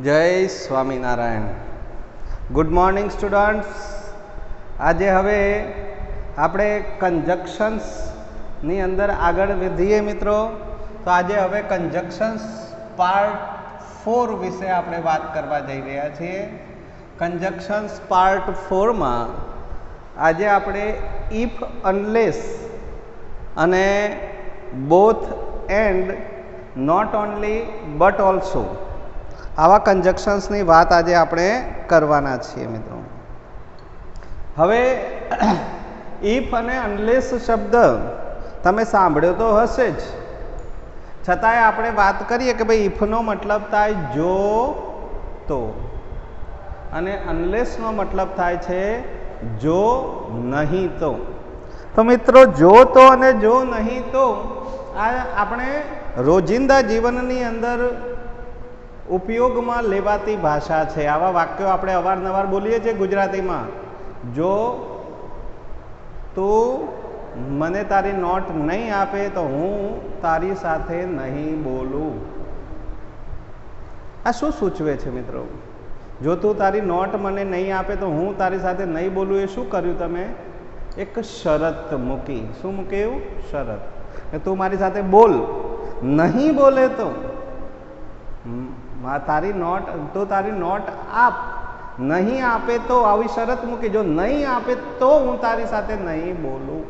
જય Swaminarayan. Good morning students. આજે હવે આપણે કંજક્શન્સની અંદર આગળ વધીએ મિત્રો. તો આજે હવે કંજક્શન્સ પાર્ટ 4 વિશે આપણે વાત કરવા જઈ રહ્યા છીએ. કંજક્શન્સ પાર્ટ 4માં આજે આપણે ઇફ, અનલેસ અને both and, not only but also આવા કંજક્શન્સની વાત આજે આપણે કરવાના છીએ મિત્રો. હવે ઇફ અને અનલેસ શબ્દ તમે સાંભળ્યો તો હશે જ, છતાંય આપણે વાત કરીએ કે ભાઈ ઇફનો મતલબ થાય જો તો, અને અનલેસનો મતલબ થાય છે જો નહીં તો. તો મિત્રો જો તો અને જો નહીં તો આ આપણે રોજિંદા જીવનની અંદર ઉપયોગમાં લેવાતી ભાષા છે. આવા વાક્યો આપણે અવારનવાર બોલીએ છીએ ગુજરાતીમાં. જો તું મને તારી નોટ નહીં આપે તો હું તારી સાથે નહીં બોલું. આ શું સૂચવે છે મિત્રો? જો તું તારી નોટ મને નહીં આપે તો હું તારી સાથે નહીં બોલું, એ શું કર્યું તમે? એક શરત મૂકી. શું મૂકી? એવું શરત કે તું મારી સાથે બોલ, નહીં બોલે તો તારી નોટ, તો તારી નોટ આપ, નહીં આપે તો, આવી શરત મૂકી. જો નહીં આપે તો હું તારી સાથે નહીં બોલું.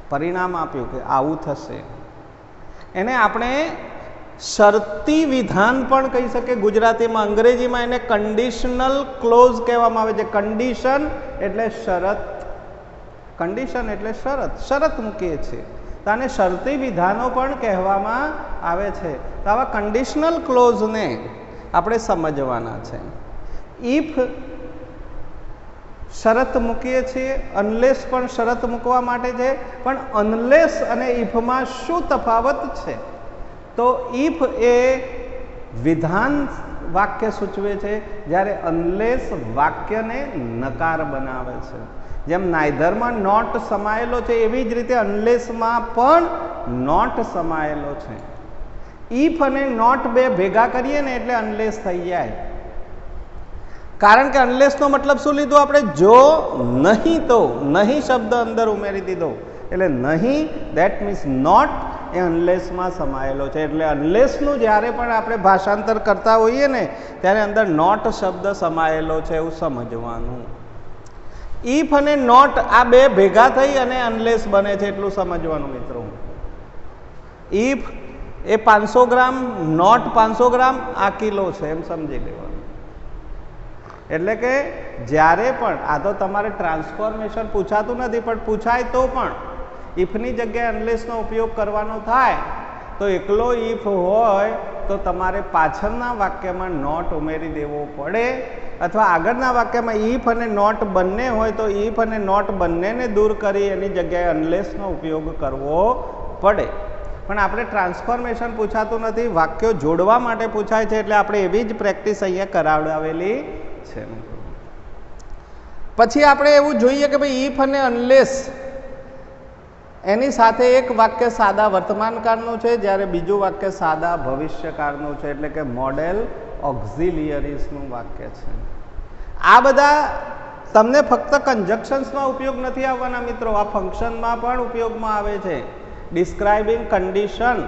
પરિણામ આપ્યું કે આવું થશે. એને આપણે શરતી વિધાન પણ કહી શકીએ ગુજરાતીમાં. અંગ્રેજીમાં એને કન્ડિશનલ ક્લોઝ કહેવામાં આવે છે. કન્ડિશન એટલે શરત, કન્ડિશન એટલે શરત, શરત મૂકીએ છીએ. તો આને શરતી વિધાનો પણ કહેવામાં આવે છે. તો આવા કન્ડિશનલ ક્લોઝને આપણે સમજવાના છે. ઇફ શરત મૂકીએ છીએ, અનલેસ પણ શરત મૂકવા માટે છે. પણ અનલેસ અને ઇફમાં શું તફાવત છે? તો ઇફ એ વિધાન વાક્ય સૂચવે છે, જ્યારે અનલેસ વાક્યને નકાર બનાવે છે. જેમ નાઇધરમાં નોટ સમાયેલો છે એવી જ રીતે અનલેસમાં પણ નોટ સમાયેલો છે. ઇફ અને નોટ બે ભેગા કરીએ ને એટલે અનલેસ થઈ જાય. કારણ કે અનલેસનો મતલબ શું લીધો આપણે? જો નહીં તો. નહીં શબ્દ અંદર ઉમેરી દીધો એટલે નહીં, દેટ મીન્સ નોટ એ અનલેસમાં સમાયેલો છે. એટલે અનલેસનું જ્યારે પણ આપણે ભાષાંતર કરતા હોઈએ ને ત્યારે અંદર નોટ શબ્દ સમાયેલો છે એવું સમજવાનું. ઇફ અને નોટ આ બે ભેગા થઈ અને અનલેસ બને છે એટલું સમજવાનું મિત્રો. ઇફ એ 500 ગ્રામ, નોટ 500 ગ્રામ, આ કિલો છે એમ સમજી લેવાનું. એટલે કે જ્યારે પણ, આ તો તમારે ટ્રાન્સફોર્મેશન પૂછાતું નથી પણ પૂછાય તો પણ ઇફની જગ્યાએ અનલેસનો ઉપયોગ કરવાનો થાય તો એકલો ઇફ હોય તો તમારે પાછળના વાક્યમાં નોટ ઉમેરી દેવો પડે, અથવા આગળના વાક્યમાં ઇફ અને નોટ બંને હોય તો ઇફ અને નોટ બંનેને દૂર કરી એની જગ્યાએ અનલેસનો ઉપયોગ કરવો પડે. પણ આપણે ટ્રાન્સફોર્મેશન પૂછાતું નથી, વાક્યો જોડવા માટે પૂછાય છે. એટલે આપણે એવી જ પ્રેક્ટિસ અહીંયા કરાવડાવેલી છે. પછી આપણે એવું જોઈએ કે ભાઈ ઇફ અને અનલેસ એની સાથે એક વાક્ય સાદા વર્તમાનકાળનું છે, જ્યારે બીજું વાક્ય સાદા ભવિષ્યકાળનું છે, એટલે કે મોડેલ ઓક્ઝિલિયરીઝનું વાક્ય છે. આ બધા તમને ફક્ત કંજક્શન્સમાં ઉપયોગ નથી આવવાના મિત્રો, આ ફંક્શનમાં પણ ઉપયોગમાં આવે છે. ડિસ્ક્રાઇબિંગ કન્ડિશન,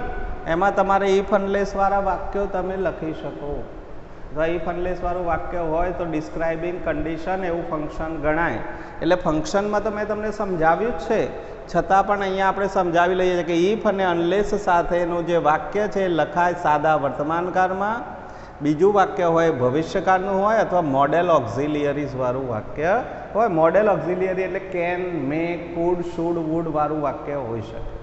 એમાં તમારે ઇફ અનલેસ વાળા વાક્યો તમે લખી શકો. જો ઇફ અનલેસ વાળું વાક્ય હોય તો ડિસ્ક્રાઇબિંગ કન્ડિશન એવું ફંક્શન ગણાય. એટલે ફંક્શનમાં તો મેં તમને સમજાવ્યું જ છે, છતાં પણ અહીંયા આપણે સમજાવી લઈએ છીએ કે ઇફ અને અનલેસ સાથેનું જે વાક્ય છે એ લખાય સાદા વર્તમાનકાળમાં, બીજું વાક્ય હોય ભવિષ્યકાળનું હોય, અથવા મોડેલ ઓક્ઝિલિયરીઝ વાળું વાક્ય હોય. મોડેલ ઓક્ઝિલિયરી એટલે can, may, could, should, would વાળું વાક્ય હોઈ શકે,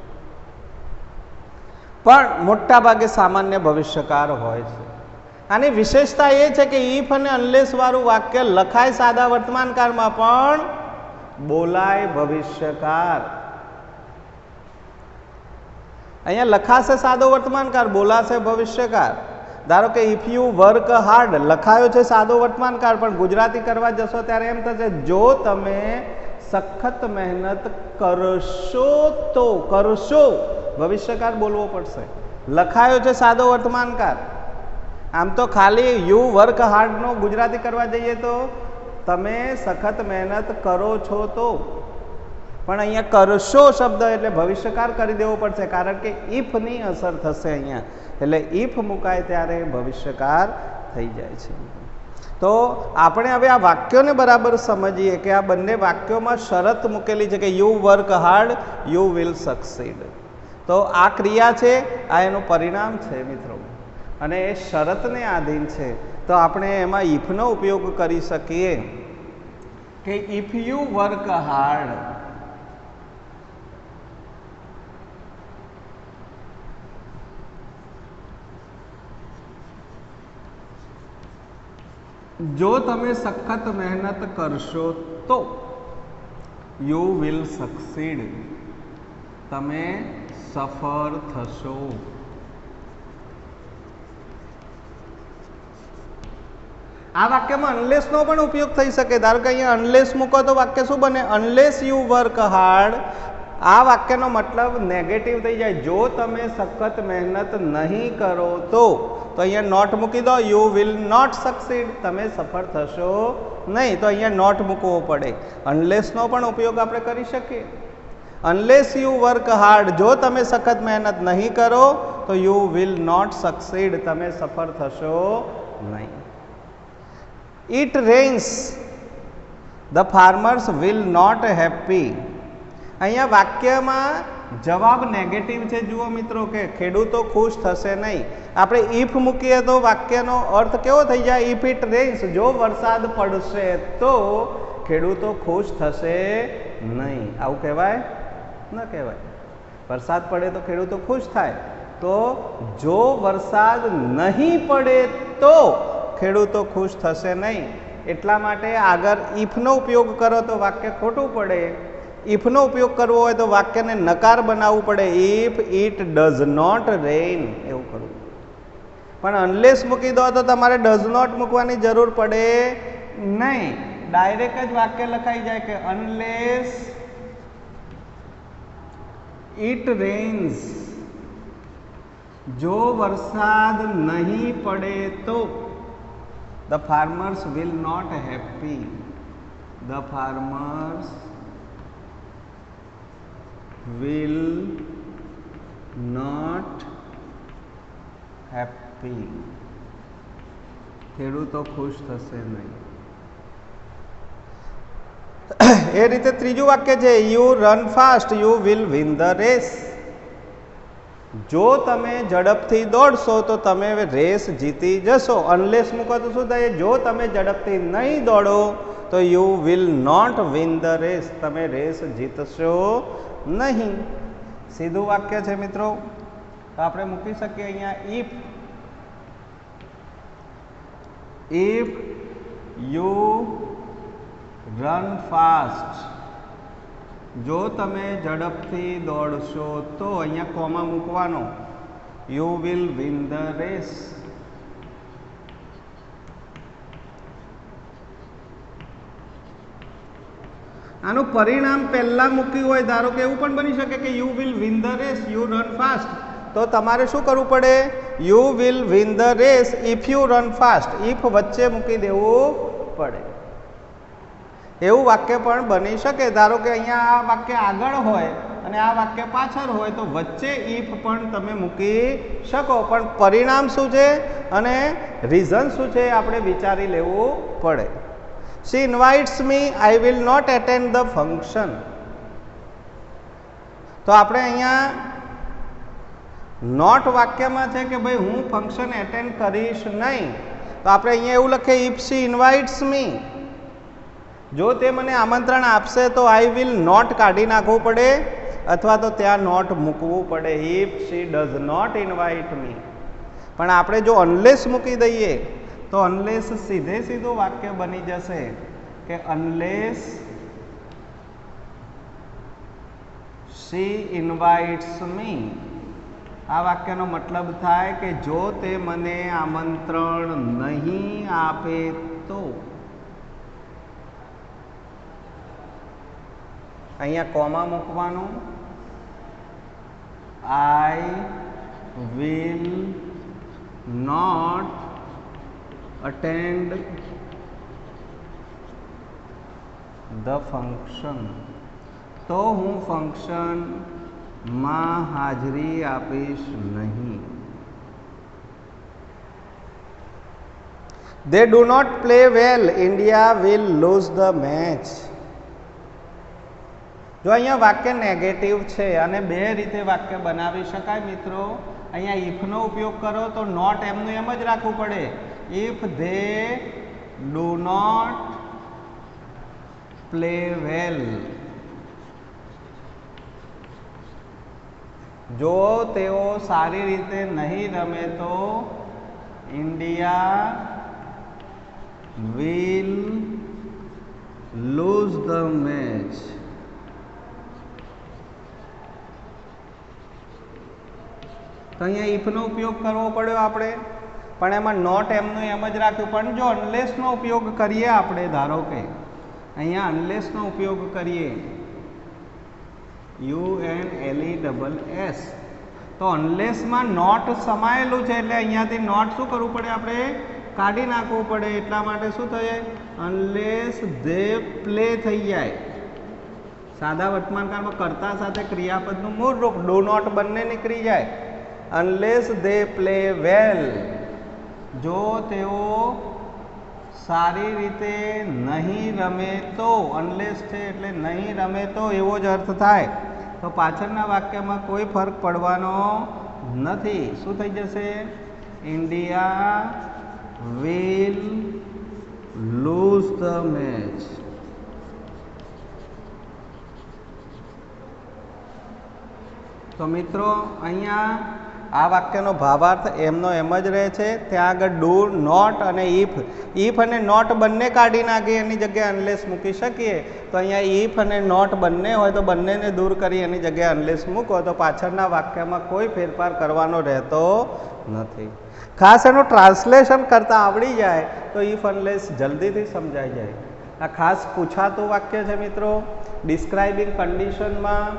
પણ મોટા ભાગે સામાન્ય ભવિષ્યકાળ હોય છે. આની વિશેષતા એ છે કે ઇફ અને અનલેસ વાળું વાક્ય લખાય સાદા વર્તમાનકાળમાં પણ બોલાય ભવિષ્યકાળ. અહીંયા લખાશે સાદો વર્તમાનકાળ, બોલાશે ભવિષ્યકાળ. ધારો કે ઇફ યુ વર્ક હાર્ડ લખાયો છે સાદો વર્તમાનકાળ, પણ ગુજરાતી કરવા જશો ત્યારે એમ થશે જો તમે સખત મહેનત કરશો તો. કરશો ભવિષ્યકાળ બોલવો પડશે. લખાયો છે સાદો વર્તમાનકાળ, આમ તો ખાલી યુ વર્ક હાર્ડનો ગુજરાતી કરવા જઈએ તો તમે સખત મહેનત કરો છો તો, પણ અહીંયા કરશો શબ્દ એટલે ભવિષ્યકાળ કરી દેવો પડશે, કારણ કે ઇફની અસર થશે અહીંયા, એટલે ઇફ મુકાય ત્યારે ભવિષ્યકાળ થઈ જાય છે. તો આપણે હવે આ વાક્યોને બરાબર સમજીએ કે આ બંને વાક્યોમાં શરત મૂકેલી છે કે you work hard, you will succeed. તો આ ક્રિયા છે, આ એનું પરિણામ છે મિત્રો, અને એ શરતને આધીન છે. તો આપણે એમાં ઇફનો ઉપયોગ કરી શકીએ કે ઇફ યુ વર્ક હાર્ડ, જો તમે સખત મહેનત કરશો તો યુ વિલ સક્સીડ, તમે સફળ થશો. આ વાક્યમાં અનલેસનો પણ ઉપયોગ થઈ શકે. ધારો કે અહીંયા અનલેસ મૂકો તો વાક્ય શું બને? Unless you work hard. આ વાક્યનો મતલબ નેગેટિવ થઈ જાય. જો તમે સખત મહેનત નહીં કરો તો અહીંયા નોટ મૂકી દો, યુ વિલ નોટ સક્સીડ, તમે સફળ થશો નહીં. તો અહીંયા નોટ મૂકવો પડે. અનલેસનો પણ ઉપયોગ આપણે કરી શકીએ. અનલેસ યુ વર્ક હાર્ડ, જો તમે સખત મહેનત નહીં કરો તો યુ વિલ નોટ સક્સીડ, તમે સફળ થશો નહીં. It rains, the farmers will not happy. અહીંયા વાક્યમાં જવાબ નેગેટિવ છે. જુઓ મિત્રો કે ખેડૂતો ખુશ થશે નહીં. આપણે ઇફ મૂકીએ તો વાક્યનો અર્થ કેવો થઈ જાય? ઇફ ઇટ રેન્સ, જો વરસાદ પડશે તો ખેડૂતો ખુશ થશે નહીં. આવું કહેવાય? ન કહેવાય. વરસાદ પડે તો ખેડૂતો ખુશ થાય. તો જો વરસાદ નહીં પડે તો ખેડૂતો ખુશ થશે નહીં. એટલા માટે આગળ ઇફનો ઉપયોગ કરો તો વાક્ય ખોટું પડે. ઇફનો ઉપયોગ કરવો હોય તો વાક્યને નકાર બનાવવું પડે. If it does not rain એવું કરવું. પણ અનલેસ મૂકી દો તો તમારે ડઝ નોટ મૂકવાની જરૂર પડે નહીં. ડાયરેક્ટ જ વાક્ય લખાઈ જાય કે અનલેસ ઇટ રેન્સ, જો વરસાદ નહીં પડે તો the farmers will not happy, the farmers will not happy, ખેડૂતો ખુશ થશે નહીં. એ રીતે ત્રીજું વાક્ય છે you run fast, you will win the race. જો તમે ઝડપથી દોડશો તો તમે રેસ જીતી જશો. અનલેસ મૂકો તો શું થાય? જો તમે ઝડપથી નહીં દોડો તો you will not win the race, તમે રેસ જીતશો નહીં. સીધું વાક્ય છે મિત્રો. તો આપણે મૂકી શકીએ અહીંયા ઇફ યુ રન ફાસ્ટ, જો તમે ઝડપથી દોડશો તો અહીંયા કોમા મૂકવાનો, you will win the race. આનું પરિણામ પહેલા મૂક્યું હોય, ધારો કે એવું પણ બની શકે કે you will win the race, you run fast, તો તમારે શું કરવું પડે? You will win the race if you run fast, if વચ્ચે મૂકી દેવું પડે. એવું વાક્ય પણ બની શકે. ધારો કે અહીંયા આ વાક્ય આગળ હોય અને આ વાક્ય પાછળ હોય તો વચ્ચે ઇફ પણ તમે મૂકી શકો, પણ પરિણામ શું છે અને રીઝન શું છે આપણે વિચારી લેવું પડે. She invites me, I will not attend the function. તો આપણે અહીંયા નોટ વાક્યમાં છે કે ભાઈ હું ફંક્શન એટેન્ડ કરીશ નહીં. તો આપણે અહીંયા એવું લખીએ ઇફ she invites me, જો તે મને આમંત્રણ આપશે તો આઈ વિલ નોટ કાઢી નાખવું પડે અથવા તો ત્યાં નોટ મૂકવું પડે. If she does not invite me. પણ આપણે જો અનલેસ મૂકી દઈએ તો અનલેસ સીધે સીધું વાક્ય બની જશે કે અનલેસ she invites me. આ વાક્યનો મતલબ થાય કે જો તે મને આમંત્રણ નહીં આપે તો. અહીંયા કોમા મૂકવાનું, I will not attend the function, તો હું ફંક્શનમાં હાજરી આપીશ નહીં. They do not play well, India will lose the match. જો અહીંયા વાક્ય નેગેટિવ છે અને બે રીતે વાક્ય બનાવી શકાય મિત્રો. અહીંયા ઇફનો ઉપયોગ કરો તો નોટ એમનું એમ જ રાખવું પડે. If they do not play well, જો તેઓ સારી રીતે નહીં રમે તો India will lose the match. તો અહીંયા ઇફનો ઉપયોગ કરવો પડ્યો આપણે, પણ એમાં નોટ એમનું એમ જ રાખ્યું. પણ જો અનલેસનો ઉપયોગ કરીએ આપણે, ધારો કે અહીંયા અનલેસનો ઉપયોગ કરીએ, UNLESS, તો અનલેસમાં નોટ સમાયેલું છે એટલે અહીંયાથી નોટ શું કરવું પડે, આપણે કાઢી નાખવું પડે. એટલા માટે શું થાય, અનલેસ ધે પ્લે થઈ જાય. સાદા વર્તમાનકાળમાં કર્તા સાથે ક્રિયાપદનું મૂળ રૂપ ડુ નોટ બંને નીકળી જાય. અનલેસ ધે પ્લે વેલ, જો તેઓ સારી રીતે નહીં રમે તો, અનલેસ છે એટલે નહીં રમે તો એવો જ અર્થ થાય. તો પાછળના વાક્યમાં કોઈ ફરક પડવાનો નથી. શું થઈ જશે, India will lose the match. તો મિત્રો અહીંયા આ વાક્યનો ભાવાર્થ એમનો એમ જ રહે છે. ત્યાં આગળ ડુ નોટ અને ઇફ અને નોટ બંને કાઢી નાખી, એની જગ્યાએ અનલેસ મૂકી શકીએ. તો અહીંયા ઇફ અને નોટ બંને હોય તો બંનેને દૂર કરી એની જગ્યાએ અનલેસ મૂકો તો પાછળના વાક્યમાં કોઈ ફેરફાર કરવાનો રહેતો નથી. ખાસ એનું ટ્રાન્સલેશન કરતાં આવડી જાય તો ઇફ અનલેસ જલ્દીથી સમજાઈ જાય. આ ખાસ પૂછાતું વાક્ય છે મિત્રો. ડિસ્ક્રાઇબિંગ કન્ડિશનમાં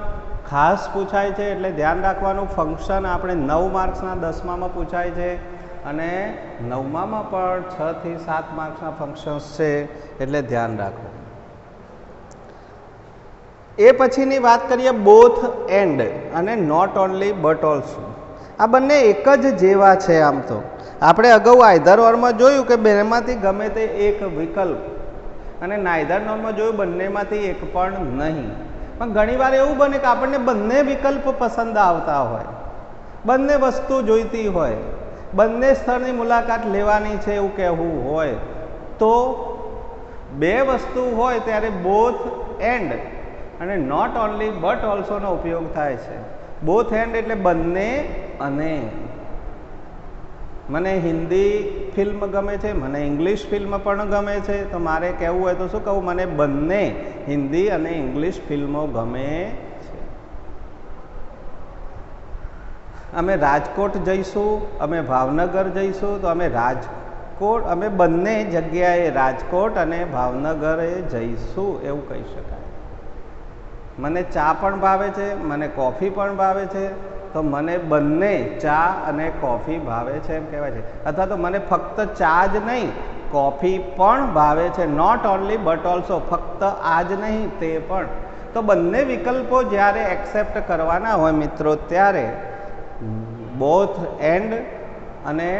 ખાસ પૂછાય છે એટલે ધ્યાન રાખવાનું. ફંક્શન આપણે 9 માર્ક્સના 10મામાં પૂછાય છે અને 9મામાં પણ 6 થી 7 માર્ક્સના ફંક્શન્સ છે એટલે ધ્યાન રાખો. એ પછીની વાત કરીએ બોથ એન્ડ અને નોટ ઓનલી બટ ઓલ્સો. આ બંને એક જ જેવા છે. આમ તો આપણે અગાઉ આઈધર ઓરમાં જોયું કે બેમાંથી ગમે તે એક વિકલ્પ, અને નાઈધર નોરમાં જોયું બંનેમાંથી એક પણ નહીં. પણ ઘણીવાર એવું બને કે આપણને બંને વિકલ્પ પસંદ આવતા હોય, બંને વસ્તુ જોઈતી હોય, બંને સ્થળની મુલાકાત લેવાની છે એવું કહેવું હોય, તો બે વસ્તુ હોય ત્યારે બોથ એન્ડ અને નોટ ઓનલી બટ ઓલ્સોનો ઉપયોગ થાય છે. બોથ એન્ડ એટલે બંને અને. મને હિન્દી ફિલ્મ ગમે છે, મને ઇંગ્લિશ ફિલ્મ પણ ગમે છે, તો મારે કહેવું હોય તો શું કહું, મને બંને હિન્દી અને ઇંગ્લિશ ફિલ્મો ગમે છે. અમે રાજકોટ જઈશું, અમે ભાવનગર જઈશું, તો અમે બંને જગ્યાએ રાજકોટ અને ભાવનગરે જઈશું એવું કહી શકાય. મને ચા પણ ભાવે છે, મને કોફી પણ ભાવે છે, તો મને બંને ચા અને કોફી ભાવે છે એમ કહેવાય છે. અથવા તો મને ફક્ત ચા જ નહીં કોફી પણ ભાવે છે. નોટ ઓનલી બટ ઓલ્સો, ફક્ત આ જ નહીં તે પણ. તો બંને વિકલ્પો જ્યારે એક્સેપ્ટ કરવાના હોય મિત્રો ત્યારે બોથ એન્ડ અને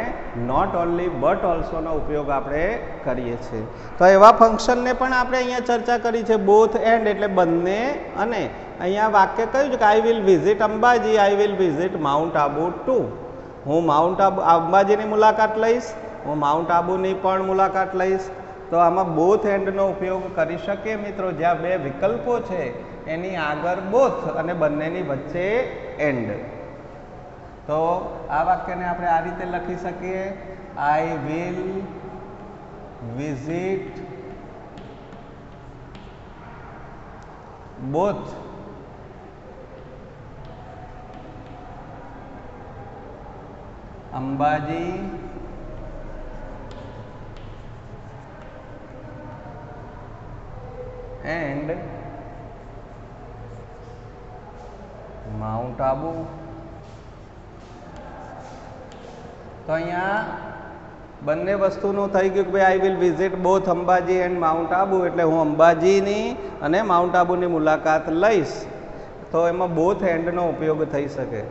નોટ ઓનલી બટ ઓલ્સોનો ઉપયોગ આપણે કરીએ છીએ. તો એવા ફંક્શનને પણ આપણે અહીંયા ચર્ચા કરી છે. બોથ એન્ડ એટલે બંને અને. અહીંયા વાક્ય કહ્યું છે કે I will visit Ambaji, I will visit mount Abu too. હું માઉન્ટ અંબાજીની મુલાકાત લઈશ, હું માઉન્ટ આબુની પણ મુલાકાત લઈશ. તો આમાં બોથ એન્ડનો ઉપયોગ કરી શકીએ મિત્રો. જ્યાં બે વિકલ્પો છે એની આગળ બોથ અને બંનેની વચ્ચે એન્ડ. તો આ વાક્યને આપણે આ રીતે લખી શકીએ, આઈ will visit both Ambaji and mount Abu. તો અહીંયા બંને વસ્તુનું થઈ ગયું કે ભાઈ આઈ will visit both Ambaji and mount Abu, એટલે હું અંબાજીની અને માઉન્ટ આબુની મુલાકાત લઈશ, તો એમાં બોથ એન્ડનો ઉપયોગ થઈ શકે.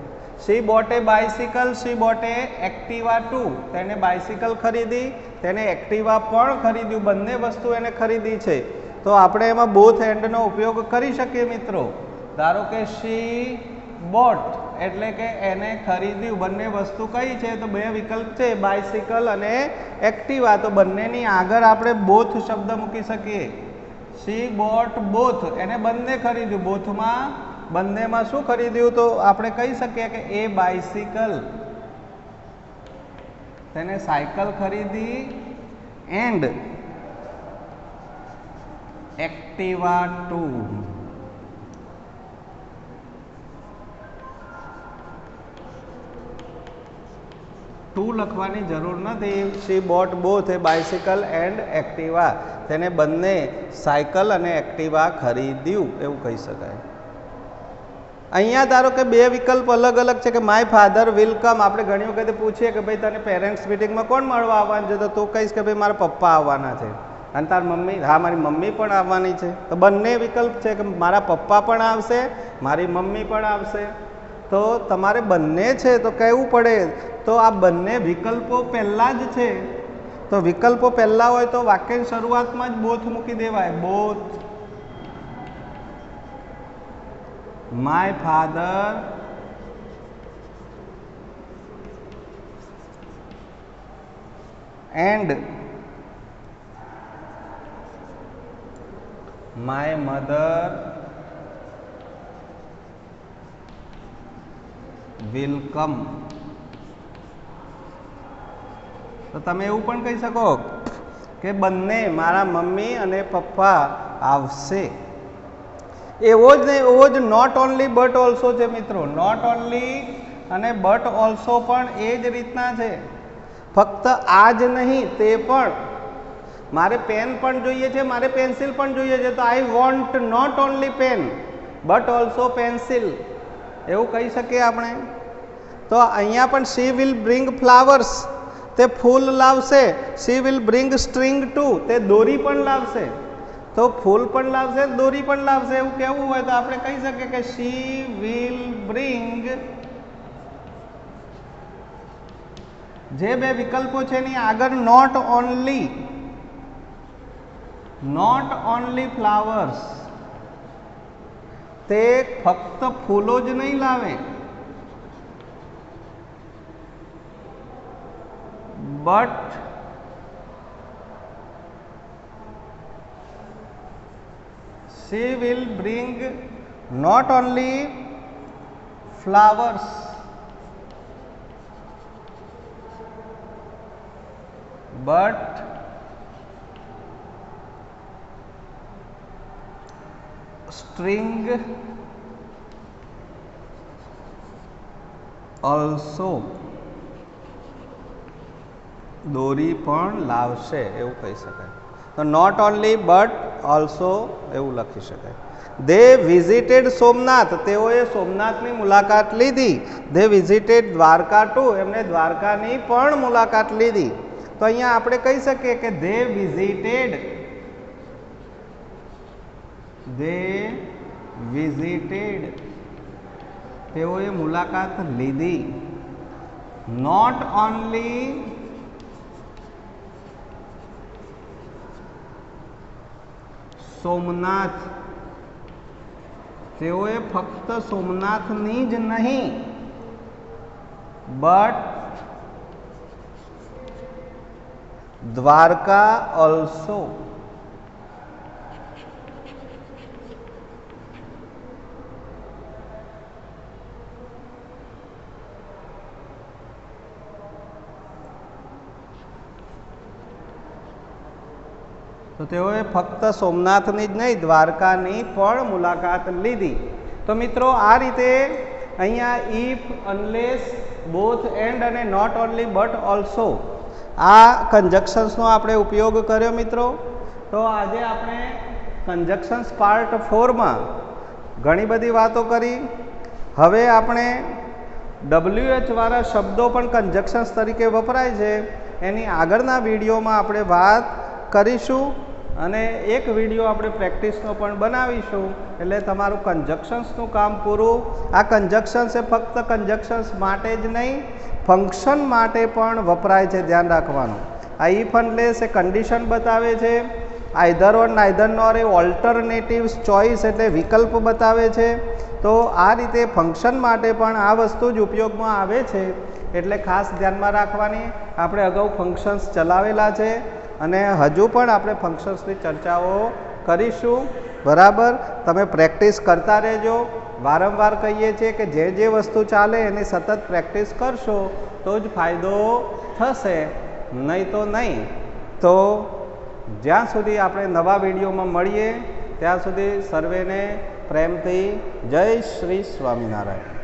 શી બોટ એ બાઇસિકલ, શી બોટ એ એક્ટિવા ટુ, તેને બાઇસિકલ ખરીદી, તેને એક્ટિવા પણ ખરીદ્યું, બંને વસ્તુ એને ખરીદી છે, તો આપણે એમાં બોથ એન્ડનો ઉપયોગ કરી શકીએ મિત્રો. ધારો કે શી બોટ એટલે કે એને ખરીદ્યું, બંને વસ્તુ કઈ છે તો બે વિકલ્પ છે, બાઇસિકલ અને એક્ટિવા, તો બંનેની આગળ આપણે બોથ શબ્દ મૂકી શકીએ. શી બોટ બોથ, એને બંને ખરીદ્યું, બોથમાં બંનેમાં શું ખરીદ્યું તો આપણે કહી શકીએ કે એ બાઇસિકલ, તેને સાયકલ ખરીદી, એન્ડ એક્ટિવા ટુ. ટુ લખવાની જરૂર નથી. She bought both a bicycle and Activa, તેને બંને સાયકલ અને એક્ટિવા ખરીદ્યું એવું કહી શકાય. અહીંયા ધારો કે બે વિકલ્પ અલગ અલગ છે કે માય ફાધર વિલ કમ. આપણે ઘણી વખતે પૂછીએ કે ભાઈ તને પેરેન્ટ્સ મિટિંગમાં કોણ મળવા આવવાનું છે, તો તું કહીશ કે ભાઈ મારા પપ્પા આવવાના છે, અને તાર મમ્મી, હા મારી મમ્મી પણ આવવાની છે. તો બંને વિકલ્પ છે કે મારા પપ્પા પણ આવશે, મારી મમ્મી પણ આવશે, તો તમારે બંને છે તો કહેવું પડે. તો આ બંને વિકલ્પો પહેલાં જ છે, તો વિકલ્પો પહેલાં હોય તો વાક્યની શરૂઆતમાં જ બોથ મૂકી દેવાય. Both my father and my mother will come. તો તમે એવું પણ કહી શકો કે બંને મારા મમ્મી અને પપ્પા આવશે. એવો જ નહીં, એવો જ નોટ ઓનલી બટ ઓલ્સો છે મિત્રો. નોટ ઓનલી અને બટ ઓલ્સો પણ એ જ રીતના છે. ફક્ત આ જ નહીં, તે પણ, મારે પેન પણ જોઈએ છે, મારે પેન્સિલ પણ જોઈએ છે, તો I want not only pen but also pencil, એવું કહી શકીએ આપણે. તો અહીંયા પણ શી વિલ બ્રિંગ ફ્લાવર્સ, તે ફૂલ લાવશે. She will bring string too, તે દોરી પણ લાવશે. તો ફૂલ પણ લાવશે, દોરી પણ લાવશે, એવું કહેવું હોય તો આપણે કહી શકીએ કે શી વિલ બ્રિંગ. જે બે વિકલ્પો છે એની આગળ નોટ ઓનલી ફ્લાવર્સ, તે ફક્ત ફૂલો જ નહીં લાવે, but she will bring not only flowers but string also, દોરી પણ લાવશે એવું કહી શકાય. તો નોટ ઓનલી બટ ઓલ્સો એવું લખી શકાય. દે વિઝિટેડ સોમનાથ, તેઓએ સોમનાથની મુલાકાત લીધી. દે વિઝિટેડ દ્વારકા ટુ, એમને દ્વારકાની પણ મુલાકાત લીધી. તો અહીંયા આપણે કહી શકીએ કે દે વિઝિટેડ, તેઓએ મુલાકાત લીધી. નોટ ઓનલી સોમનાથ, તેઓએ ફક્ત સોમનાથની જ નહીં બટ દ્વારકા ઓલ્સો, તો તેઓએ ફક્ત સોમનાથની જ નહીં દ્વારકાની પણ મુલાકાત લીધી. તો મિત્રો આ રીતે અહીંયા ઇફ, અનલેસ, બોથ એન્ડ અને નોટ ઓનલી બટ ઓલ્સો આ કન્જક્શન્સનો આપણે ઉપયોગ કર્યો મિત્રો. તો આજે આપણે કન્જક્શન્સ પાર્ટ 4માં ઘણી બધી વાતો કરી. હવે આપણે WH વાળા શબ્દો પણ કન્જક્શન્સ તરીકે વપરાય છે એની આગળના વિડીયોમાં આપણે વાત કરીશું અને એક વિડીયો આપણે પ્રેક્ટિસનો પણ બનાવીશું, એટલે તમારું કન્જક્શન્સનું કામ પૂરું. આ કન્જક્શન્સ એ ફક્ત કન્જક્શન્સ માટે જ નહીં, ફંક્શન માટે પણ વપરાય છે, ધ્યાન રાખવાનું. આ ઇફ અનલેસ એ કન્ડિશન બતાવે છે, આઈધર ઓર નાઈધર નોર એ ઓલ્ટરનેટિવ્સ ચોઇસ એટલે વિકલ્પ બતાવે છે. તો આ રીતે ફંક્શન માટે પણ આ વસ્તુ જ ઉપયોગમાં આવે છે, એટલે ખાસ ધ્યાનમાં રાખવાની. આપણે અગાઉ ફંક્શન્સ ચલાવેલા છે અને હજુ પણ આપણે ફંક્શન્સની ચર્ચાઓ કરીશું. બરાબર, તમે પ્રેક્ટિસ કરતા રહેજો. વારંવાર કહીએ છીએ કે જે વસ્તુ ચાલે એની સતત પ્રેક્ટિસ કરશો તો જ ફાયદો થશે, નહીં તો નહીં. તો જ્યાં સુધી આપણે નવા વિડીયોમાં મળીએ ત્યાં સુધી સર્વેને પ્રેમથી જય શ્રી સ્વામિનારાયણ.